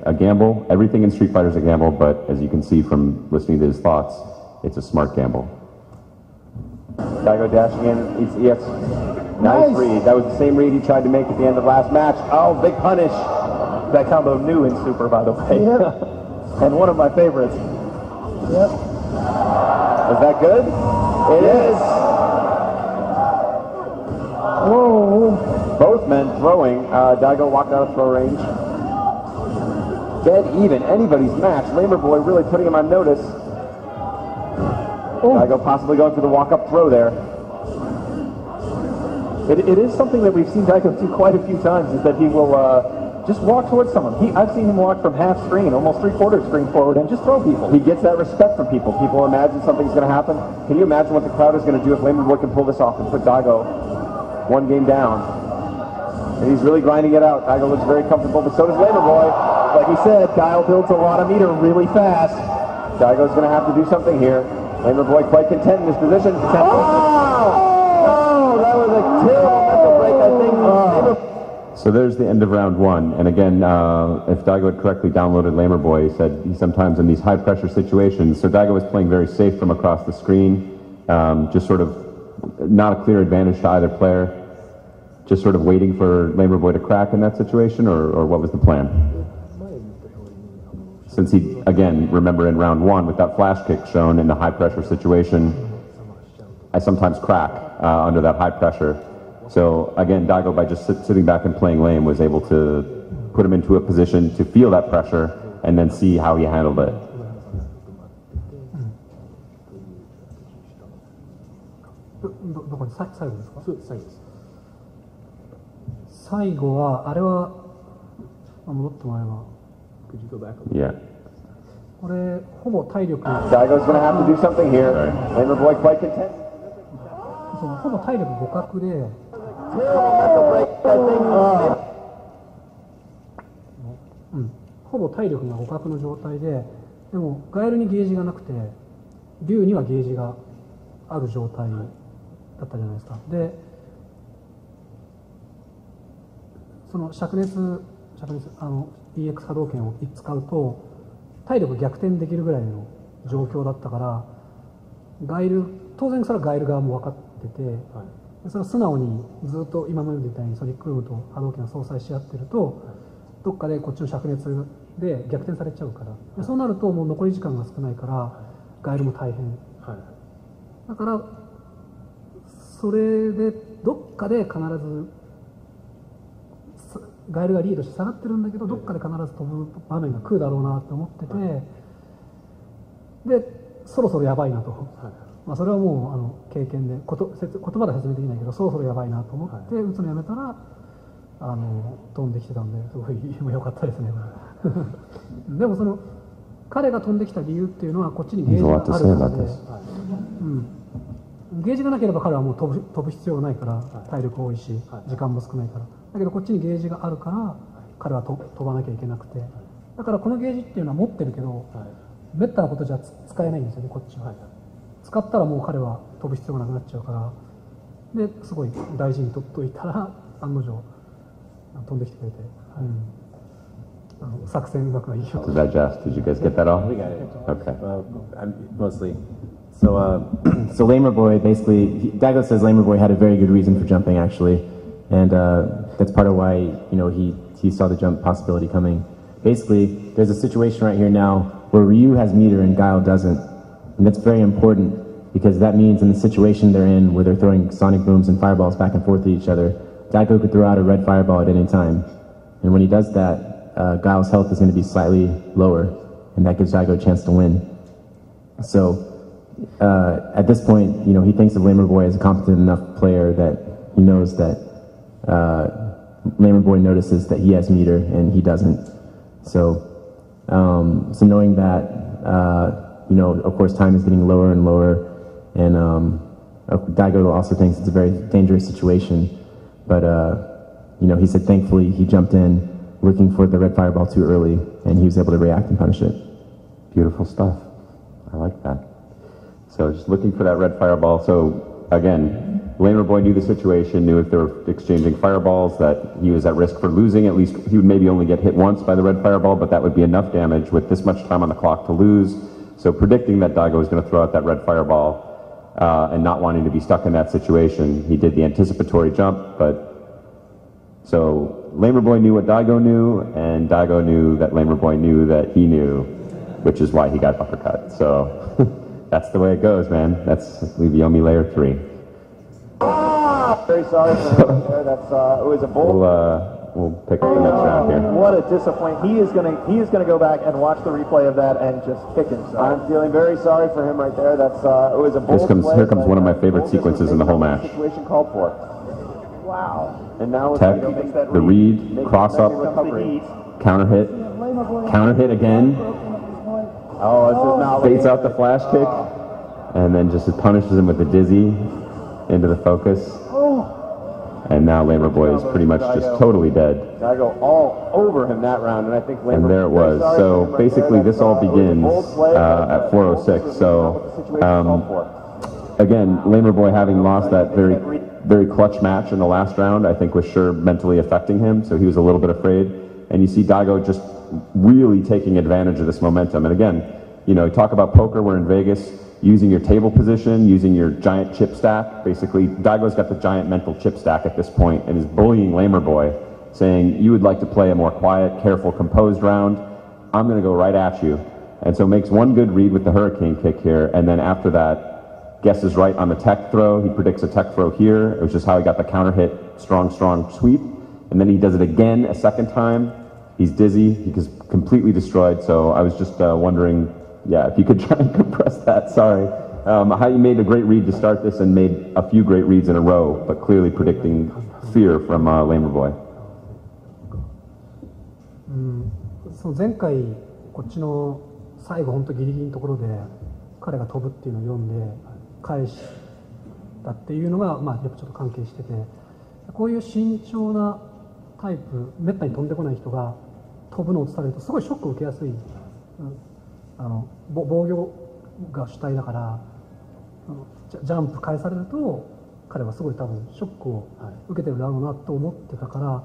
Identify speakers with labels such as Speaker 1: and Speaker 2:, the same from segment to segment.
Speaker 1: a gamble. Everything in Street Fighter is a gamble, but as you can see from listening to his thoughts, it's a smart gamble.
Speaker 2: Daigo dashing in. Yes. Nice read. That was the same read he tried to make at the end of last match. Oh, big punish.
Speaker 3: That combo new in Super, by the way.
Speaker 2: Yep.
Speaker 3: And one of my favorites.
Speaker 2: Yep. Is that good? It is. Whoa. Both men throwing. Daigo walked out of throw range. Dead even. Anybody's match. Lamer Boy really putting him on notice. Daigo possibly going for the walk-up throw there.
Speaker 3: It is something that we've seen Daigo do quite a few times, is that he will just walk towards someone. I've seen him walk from half screen, almost three-quarter screen forward, and just throw people.
Speaker 2: He gets that respect from people. People imagine something's going to happen. Can you imagine what the crowd is going to do if Lamer Boy can pull this off and put Daigo one game down? And he's really grinding it out. Daigo looks very comfortable, but so does Lamer Boy.
Speaker 3: Like we said, Guile builds a lot of meter really fast.
Speaker 2: Daigo's going to have to do something here. Lamer Boy quite content in his position. Oh, that was a terrible mental break, I think.
Speaker 1: So there's the end of round one. And again, if Daigo had correctly downloaded Lamer Boy, he said he sometimes in these high-pressure situations, so Daigo was playing very safe from across the screen, just sort of not a clear advantage to either player, just sort of waiting for Lamer Boy to crack in that situation, or what was the plan? Since he, again, remember in round one with that flash kick shown in the high-pressure situation, I sometimes crack under that high pressure. So again, Daigo, by just sitting back and playing lame, was able to put him into a position to feel that pressure and then see how he handled it. Yeah.
Speaker 2: Daigo's going to have to do something here. Lamer Boy quite content.
Speaker 4: ほぼ体力互角で、ほぼ体力が互角の状態で、でもガエルにゲージがなくて、竜にはゲージがある状態だったじゃないですか。で、その灼熱EX 波動拳を使うと体力逆転できるぐらいの状況だったから、ガエル当然それはガエル側も分かってて、それを素直にずっと今までみたいにソニックルームと波動拳を相殺し合ってると、どっかでこっちの灼熱で逆転されちゃうから、そうなるともう残り時間が少ないからガエルも大変、だからそれでどっかで必ずガエルがリードして下がってるんだけど、どっかで必ず飛ぶ場面が来るだろうなと思ってて、でそろそろやばいなと、それはもう経験で言葉で説明できないけど、そろそろやばいなと思って打つのやめたら飛んできてたんで、すごい良かったですね。でもその彼が飛んできた理由っていうのはこっちにゲージがあるからで、ゲージがなければ彼はもう飛ぶ必要がないから、体力多いし時間も少ないから。だけどこっちにゲージがあるから彼は飛ばなきゃいけなくて、だからこのゲージっていうのは持ってるけど、めったなことじゃ使えないんですよね、こっちは。使ったらもう彼は飛ぶ必要がなくなっちゃうから、ですごい大事に取っといたら案の定飛んできてくれて、作戦うまくはいいよ。
Speaker 1: Did that just? Did you guys get that all?
Speaker 5: We got it.
Speaker 1: Okay.
Speaker 5: Mostly. So Lamer Boy basically, Daigo says Lamer Boy had a very good reason for jumping actually, and that's part of why he saw the jump possibility coming. Basically, there's a situation right here now where Ryu has meter and Guile doesn't, and that's very important because that means in the situation they're in where they're throwing sonic booms and fireballs back and forth at each other, Daigo could throw out a red fireball at any time, and when he does that, Guile's health is going to be slightly lower, and that gives Daigo a chance to win. So at this point, he thinks of Lamer Boy as a competent enough player that he knows that Lamer Boy notices that he has meter and he doesn't. So knowing that, of course, time is getting lower and lower, and Daigo also thinks it's a very dangerous situation, but he said thankfully he jumped in looking for the red fireball too early, and he was able to react and punish it.
Speaker 1: Beautiful stuff. I like that. So just looking for that red fireball. So again, Lamer Boy knew the situation, knew if they were exchanging fireballs that he was at risk for losing. At least he would maybe only get hit once by the red fireball, but that would be enough damage with this much time on the clock to lose. So predicting that Daigo was going to throw out that red fireball and not wanting to be stuck in that situation, he did the anticipatory jump. But so Lamer Boy knew what Daigo knew, and Daigo knew that Lamer Boy knew that he knew, which is why he got uppercut. So that's the way it goes, man. That's Yomi layer 3.
Speaker 2: Very sorry for him there. That's it was a bold.
Speaker 1: We'll pick up the next round here.
Speaker 3: What a disappointment! He is gonna go back and watch the replay of that and just kick himself.
Speaker 2: I'm feeling very sorry for him right there. That's it was a bold play.
Speaker 1: Here comes one of my favorite sequences in the whole match.
Speaker 2: Situation called for.
Speaker 3: Wow!
Speaker 2: And now
Speaker 1: Tech, the read, cross up, counter hit again.
Speaker 2: Oh, this is not.
Speaker 1: Baits out the flash kick, and then just punishes him with the dizzy into the focus. And now Lamer Boy is pretty much just totally dead.
Speaker 2: Daigo all over him that round, and I think Lamer.
Speaker 1: And there it was. So basically, this all begins at 4:06. So again, Lamer Boy having lost that very clutch match in the last round, I think was sure mentally affecting him. So he was a little bit afraid. And you see Daigo just really taking advantage of this momentum. And again, you know, talk about poker. We're in Vegas. Using your table position, using your giant chip stack. Basically, Daigo's got the giant mental chip stack at this point and is bullying Lamer Boy, saying, you would like to play a more quiet, careful, composed round. I'm going to go right at you. And so makes one good read with the hurricane kick here, and then after that, guesses right on the tech throw. He predicts a tech throw here, which is how he got the counter hit, strong sweep. And then he does it again a second time. He's dizzy, he's completely destroyed. So I was just wondering, yeah, if you could try and compress that, sorry. How you made a great read to start this and made a few great reads in a row, but clearly predicting fear from Lamer Boy.
Speaker 4: その前回こっちの最後本当ギリギリのところで彼が飛ぶっていうのを読んで返したっていうのが、まあ、やっぱちょっと関係してて、こういう慎重なタイプ、めったに飛んでこない人が飛ぶのを伝えるとすごいショックを受けやすい。防御が主体だからジャンプ返されると彼はすごい多分ショックを受けてるだろうなと思ってたから、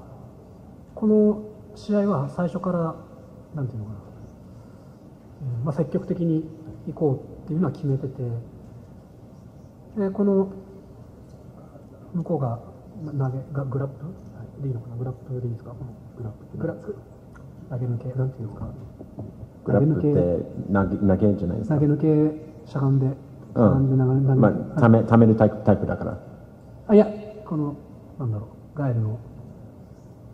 Speaker 4: この試合は最初からなんていうのかな、積極的に行こうっていうのは決めてて、でこの向こうがグラップでいいのかな、グラップでいいですか、グラップ投げ抜けなんていうんですか。
Speaker 5: グラップって投げじゃないですか。
Speaker 4: 投げ抜けしゃがんで
Speaker 5: まあためるタイプだから。
Speaker 4: いや、このなんだろう、ガエルの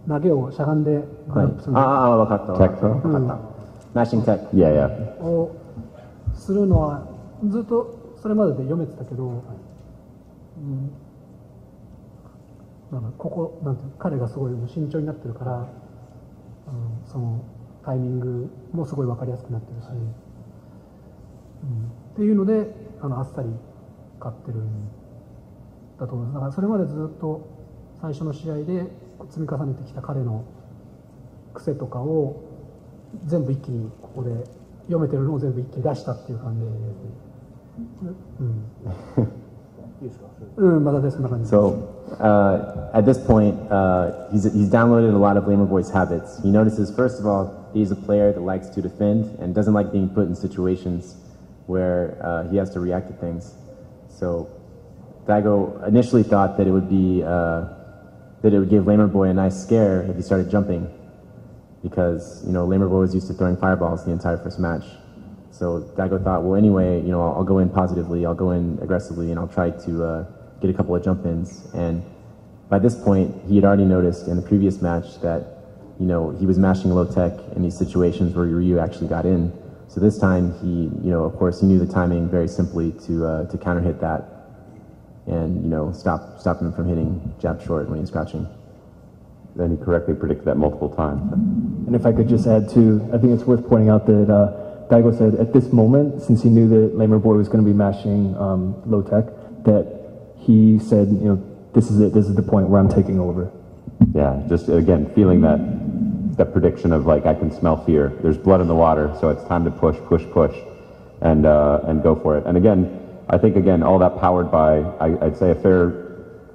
Speaker 4: 投げをしゃがんでグラップする。
Speaker 5: 分かった。マッシングテック。
Speaker 4: をするのはずっとそれまでで読めてたけど、ここなんて彼がすごい慎重になってるから、そのタイミングもすごい分かりやすくなってるし、っていうのであっさり勝ってるんだと思います。だからそれまでずっと最初の試合で積み重ねてきた彼の癖とかを全部一気にここで読めてるのを全部一気に出したっていう感じですね。まだです、そんな感じ。
Speaker 5: At this point, he's downloaded a lot of Lamer Boy's habits. He notices, first of all, he's a player that likes to defend and doesn't like being put in situations where he has to react to things. So Daigo initially thought that it would give Lamer Boy a nice scare if he started jumping, because Lamer Boy was used to throwing fireballs the entire first match. So Daigo thought, well, anyway, I'll go in positively, I'll go in aggressively, and I'll try to get a couple of jump-ins. And by this point, he had already noticed in the previous match that, he was mashing low tech in these situations where Ryu actually got in. So this time, he, of course, he knew the timing very simply to counter hit that and, stop him from hitting jab short when he's crouching.
Speaker 1: Then he correctly predicted that multiple times.
Speaker 6: And if I could just add too, I think it's worth pointing out that Daigo said at this moment, since he knew that Lamer Boy was going to be mashing low tech, that he said, this is it. This is the point where I'm taking over.
Speaker 1: Yeah, just again feeling that prediction of like I can smell fear. There's blood in the water, so it's time to push, and go for it. And again, I think all that powered by I'd say a fair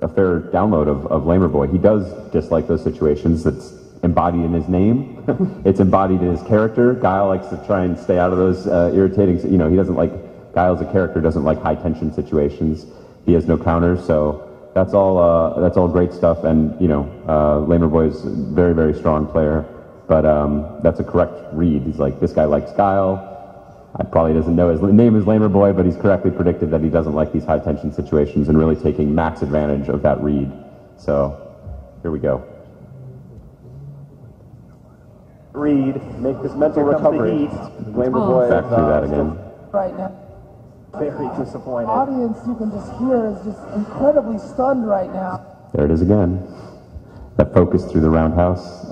Speaker 1: download of Lamer Boy. He does dislike those situations. That's embodied in his name. It's embodied in his character. Guile likes to try and stay out of those irritating. You know, he doesn't like. Guile as a character doesn't like high tension situations. He has no counters, so that's all great stuff. And you know, Lamer Boy is a very, very strong player. But that's a correct read. He's like, this guy likes Guile. I probably doesn't know his name is Lamer Boy, but he's correctly predicted that he doesn't like these high tension situations and really taking max advantage of that read. So here we go.
Speaker 2: Read, make this mental recovery. Lamer Boy
Speaker 1: back through that again.
Speaker 7: Right now.
Speaker 3: Very disappointed.
Speaker 7: The audience, you can just hear, is just incredibly stunned right now.
Speaker 1: There it is again. That focus through the roundhouse.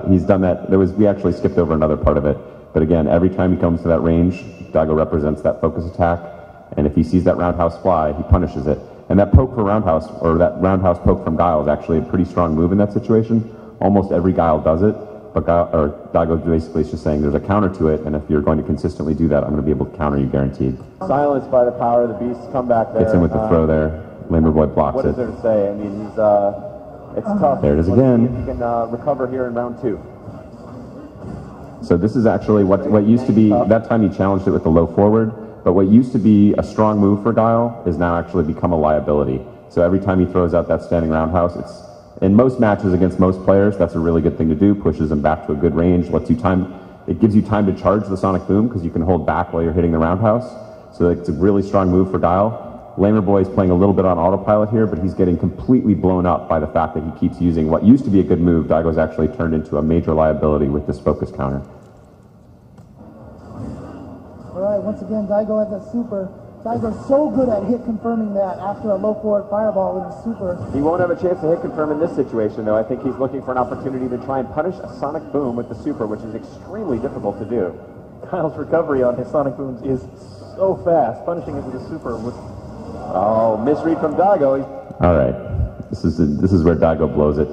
Speaker 1: He's done that. We actually skipped over another part of it. But again, every time he comes to that range, Daigo represents that focus attack. And if he sees that roundhouse fly, he punishes it. And that poke for roundhouse, or that roundhouse poke from Guile is actually a pretty strong move in that situation. Almost every Guile does it. But Daigo basically is just saying there's a counter to it, and if you're going to consistently do that, I'm going to be able to counter you guaranteed.
Speaker 2: Silenced by the power of the beast. Come back there.
Speaker 1: Gets in with the throw there. Lamer Boy blocks
Speaker 2: What
Speaker 1: it.
Speaker 2: is there to say? I mean, he's it's tough.
Speaker 1: There it is
Speaker 2: Let's see
Speaker 1: again.
Speaker 2: if he can recover here in round 2.
Speaker 1: So this is actually what used to be, that time he challenged it with the low forward, but what used to be a strong move for Guile is now actually become a liability. So every time he throws out that standing roundhouse, it's, in most matches against most players, that's a really good thing to do, pushes him back to a good range, lets you time, it gives you time to charge the sonic boom because you can hold back while you're hitting the roundhouse. So it's a really strong move for Guile. Lamer Boy is playing a little bit on autopilot here, but he's getting completely blown up by the fact that he keeps using what used to be a good move. Daigo's actually turned into a major liability with this focus counter.
Speaker 7: All right, once again, Daigo has that super. Daigo's so good at hit confirming that after a low forward fireball with his super.
Speaker 2: He won't have a chance to hit confirm in this situation, though. I think he's looking for an opportunity to try and punish a sonic boom with the super, which is extremely difficult to do.
Speaker 3: Kyle's recovery on his sonic booms is so fast. Punishing it with a super was...
Speaker 2: Oh, misread from Daigo.
Speaker 1: All right, this is where Daigo blows it.